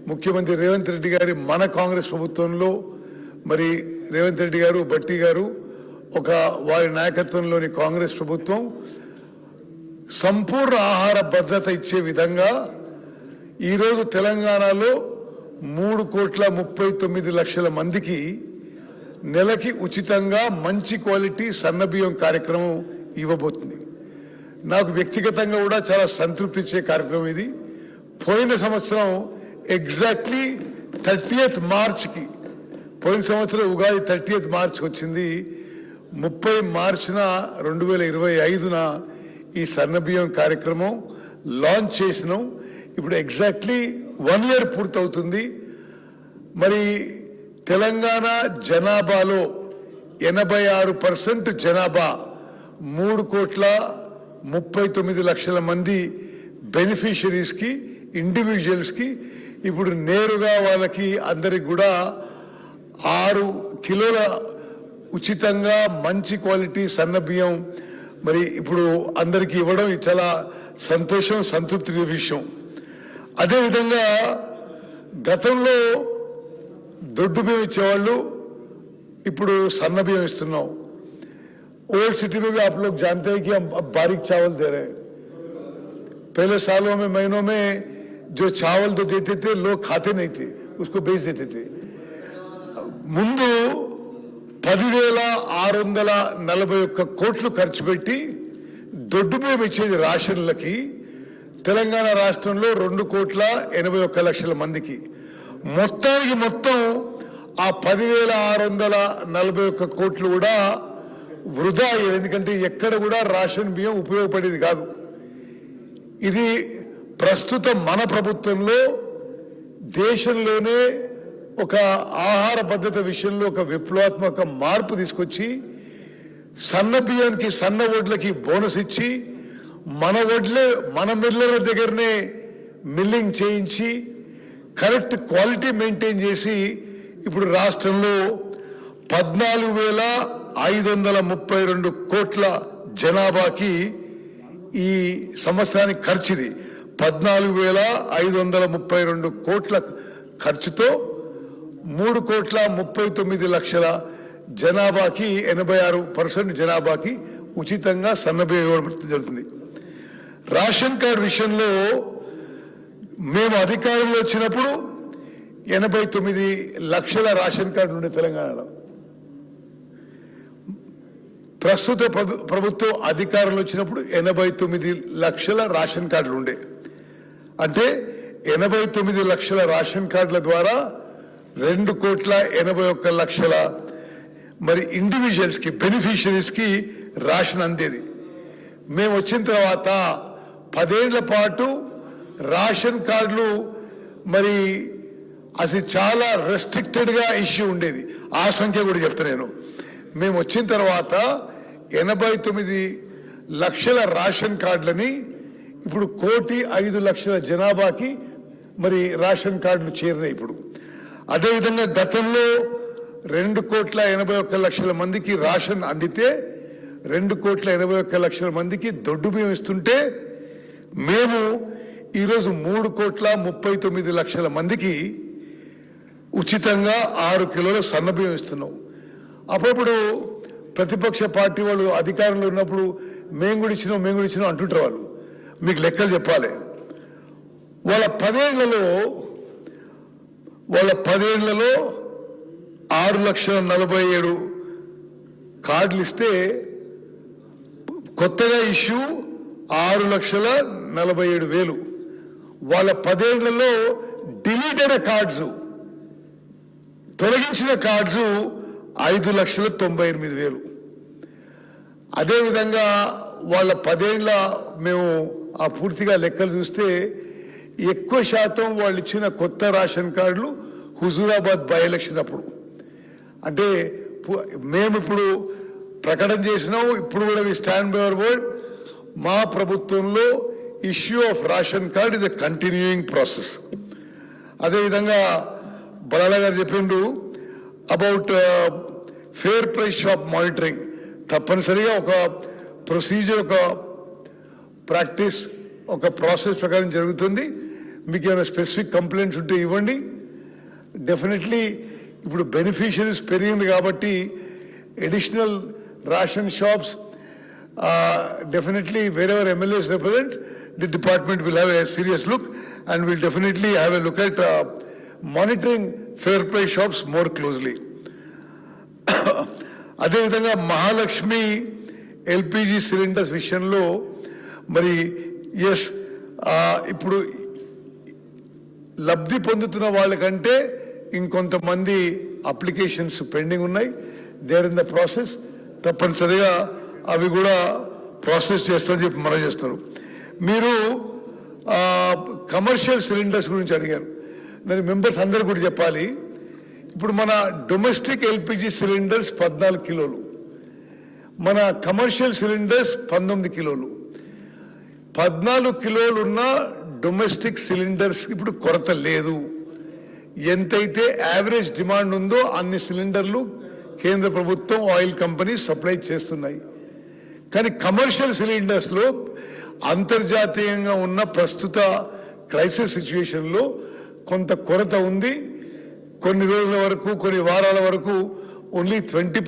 ముఖ్యమంత్రి రేవంత్ రెడ్డి గారి మన కాంగ్రెస్ ప్రభుత్వంలో మరి రేవంత్ రెడ్డి గారు భట్టి గారు వారి నాయకత్వంలోని కాంగ్రెస్ ప్రభుత్వం సంపూర్ణ ఆహార భద్రత ఇచ్చే విధంగా ఈరోజు తెలంగాణలో 3,39,00,000 మందికి నెలకి ఉచితంగా మంచి క్వాలిటీ సన్నబియ్యం కార్యక్రమం ఇవ్వబోతుంది. నాకు వ్యక్తిగతంగా కూడా చాలా సంతృప్తి ఇచ్చే కార్యక్రమం ఇది. పోయిన సంవత్సరం ఎగ్జాక్ట్లీ 30th మార్చ్కి, పోయిన సంవత్సరం ఉగాది 30th మార్చ్కి వచ్చింది. 30 మార్చిన 2025న ఈ సన్నబియ్యం కార్యక్రమం లాంచ్ చేసినాం. ఇప్పుడు ఎగ్జాక్ట్లీ 1 year పూర్తవుతుంది. మరి తెలంగాణ జనాభాలో 86% జనాభా 3,39,00,000 మంది బెనిఫిషరీస్కి, ఇండివిజువల్స్కి ఇప్పుడు నేరుగా వాళ్ళకి అందరికి కూడా 6 కిలోల ఉచితంగా మంచి క్వాలిటీ సన్నబియ్యం మరి ఇప్పుడు అందరికీ ఇవ్వడం చాలా సంతోషం, సంతృప్తి విషయం. అదేవిధంగా గతంలో దొడ్డు బియ్యం ఇచ్చేవాళ్ళు, ఇప్పుడు సన్న బియ్యం ఇస్తున్నాం. ओल्ड सिटी में भी आप लोग जानते हैं कि हम अब बारीक चावल दे रहे हैं. पहले सालों में, महीनों में जो चावल तो देते थे लोग खाते नहीं थे, उसको बेच देते थे. ముందు 10,641 కోట్లు ఖర్చు పెట్టి దొడ్డు బియ్యం ఇచ్చేది రాషన్లకి. తెలంగాణ రాష్ట్రంలో 2,81,00,000 మందికి మొత్తానికి మొత్తం ఆ 10,641 కోట్లు కూడా వృధా అయ్యేది. ఎందుకంటే ఎక్కడ కూడా రేషన్ బియ్యం ఉపయోగపడేది కాదు. ఇది ప్రస్తుత మన ప్రభుత్వంలో దేశంలోనే ఒక ఆహార భద్రత విషయంలో ఒక విప్లవాత్మక మార్పు తీసుకొచ్చి సన్న బియ్యానికి, సన్న వడ్లకి బోనస్ ఇచ్చి మన మిల్లర్ల దగ్గరనే మిల్లింగ్ చేయించి కరెక్ట్ క్వాలిటీ మెయింటైన్ చేసి ఇప్పుడు రాష్ట్రంలో 14,532 కోట్ల జనాభాకి ఈ సంవత్సరానికి ఖర్చుది. 14,532 కోట్ల ఖర్చుతో 3,39,00,000 జనాభాకి 86% జనాభాకి ఉచితంగా సన్నబియ్యం ఇవ్వడం జరుగుతుంది. రేషన్ కార్డు విషయంలో మేము అధికారంలో వచ్చినప్పుడు 89 లక్షల రేషన్ కార్డు ఉండే తెలంగాణలో. ప్రస్తుత ప్రభుత్వం అధికారంలో వచ్చినప్పుడు 89 లక్షల రేషన్ కార్డులు ఉండే. అంటే 89 లక్షల రేషన్ కార్డుల ద్వారా 2,81,00,000 మరి ఇండివిజువల్స్కి, బెనిఫిషరీస్కి రేషన్ అందేది. మేము వచ్చిన తర్వాత 10 ఏళ్ల పాటు రేషన్ కార్డులు మరి అసలు చాలా రెస్ట్రిక్టెడ్గా ఇష్యూ ఉండేది. ఆ సంఖ్య కూడా చెప్తా నేను. మేము వచ్చిన తర్వాత 89 లక్షల రేషన్ కార్డులని ఇప్పుడు 1,05,00,000 జనాభాకి మరి రేషన్ కార్డులు చేరినాయి ఇప్పుడు. అదేవిధంగా గతంలో 2,81,00,000 మందికి రేషన్ అందితే 2,81,00,000 మందికి దొడ్డు బియ్యం ఇస్తుంటే మేము ఈరోజు 3,39,00,000 మందికి ఉచితంగా 6 కిలోల సన్న బియ్యం ఇస్తున్నాం. అప్పుడప్పుడు ప్రతిపక్ష పార్టీ వాళ్ళు అధికారంలో ఉన్నప్పుడు మేము కూడా ఇచ్చినాం అంటుంటారు వాళ్ళు. మీకు లెక్కలు చెప్పాలి. వాళ్ళ 10 ఏళ్లలో 6,47,000 కార్డులు ఇస్తే కొత్తగా ఇష్యూ 6,47,000. వాళ్ళ 10 ఏళ్లలో డిలీటెడ్ కార్డ్స్, తొలగించిన కార్డ్స్ 5,98,000. అదేవిధంగా వాళ్ళ 10 ఏళ్ల మేము ఆ పూర్తిగా లెక్కలు చూస్తే ఎక్కువ శాతం వాళ్ళు ఇచ్చిన కొత్త రేషన్ కార్డులు హుజూరాబాద్ బై ఎలక్షన్ అప్పుడు. అంటే మేము ఇప్పుడు ప్రకటన చేసినాం, ఇప్పుడు కూడా we stand by our word. మా ప్రభుత్వంలో issue of ration card is a continuing process. అదేవిధంగా బలాలా గారు చెప్పిండు about fair price shop monitoring. తప్పనిసరిగా ఒక ప్రొసీజర్, ఒక ప్రాక్టీస్, ఒక ప్రాసెస్ ప్రకారం జరుగుతుంది. మీకు ఏమైనా స్పెసిఫిక్ కంప్లైంట్స్ ఉంటే ఇవ్వండి. డెఫినెట్లీ ఇప్పుడు బెనిఫిషరీస్ పెరిగింది కాబట్టి additional ration shops, definitely wherever MLAs represent, the department will have a serious look and will definitely have a look at monitoring fair price shops more closely. అదేవిధంగా Mahalakshmi LPG cylinders విషయంలో మరి yes ఇప్పుడు లబ్ధి పొందుతున్న వాళ్ళకంటే ఇంకొంతమంది అప్లికేషన్స్ పెండింగ్ ఉన్నాయి. They are in the process. తప్పనిసరిగా అవి కూడా ప్రాసెస్ చేస్తారని చెప్పి మనం చేస్తారు. మీరు కమర్షియల్ సిలిండర్స్ గురించి అడిగారు. నేను మెంబర్స్ అందరూ కూడా చెప్పాలి. ఇప్పుడు మన డొమెస్టిక్ ఎల్పిజి సిలిండర్స్ 14 కిలోలు, మన కమర్షియల్ సిలిండర్స్ 19 కిలోలు. 14 కిలోలు ఉన్న డొమెస్టిక్ సిలిండర్స్ ఇప్పుడు కొరత లేదు. ఎంతైతే యావరేజ్ డిమాండ్ ఉందో అన్ని సిలిండర్లు కేంద్ర ప్రభుత్వం ఆయిల్ కంపెనీ సప్లై చేస్తున్నాయి. కానీ కమర్షియల్ సిలిండర్స్లో అంతర్జాతీయంగా ఉన్న ప్రస్తుత క్రైసిస్ సిచ్యువేషన్లో కొంత కొరత ఉంది. కొన్ని రోజుల వరకు, కొన్ని వారాల వరకు ఓన్లీ 20%